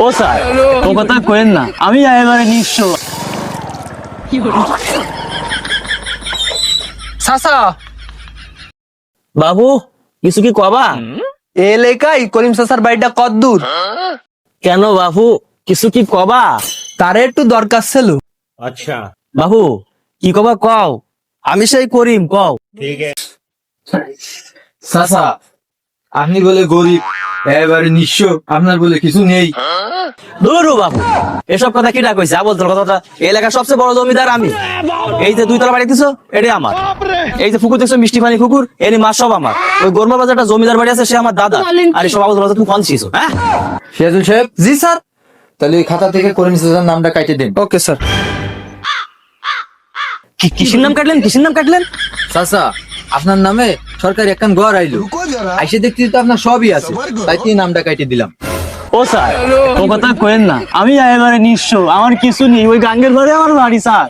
ও sir ও কথা কইেন না, আমি এবারে নিঃস্ব। চাচা বাবু কিছু কি কবা? এলাকায় করিম চাচার বাড়িটা কত দূর? কেন বাবু কিছু কি কবা? তারে একটু দরকার ছিল। বাবু কি কবা কও, আমি সেই করিম কও। চাচা আপনি বলে গরিব, এবারে নিঃস্ব, আপনার বলে কিছু নেই। ধরু বাবু এসব কথা কিটা কইছে? আবল তোর কথাটা, এলাকার সবচেয়ে বড় জমিদার আমি। এই যে 2 তলা বাড়ি দিছো এটাই আমার। এই যে পুকুর দেখছো মিষ্টি পানি পুকুর, এর মাছ সব আমার। ওই গোরমা বাজারটা জমিদার বাড়ি আছে, সে আমার দাদা। আর এই সব আবল তোর কথা তুমি কোন ছিস? হ্যাঁ সিরাজুল সাহেব, জি স্যার। তাহলে এই খাতা থেকে করিম চাচার নামটা কাটে দিন। Okay sir. কিসির নাম কাটলেন? কিসির নাম কাটলেন? চাচা আপনার নামে সরকারি একখান ঘর আইলো, আইসে দেখছি তো আপনার সবই আছে, তাই তিনি নামটা কাটে দিলাম। ও স্যার ও কথা কইেন না, আমি এবারে নিঃস্ব, আমার কিছু নেই। ওই গাঙ্গের ঘরে আমার বাড়ি স্যার।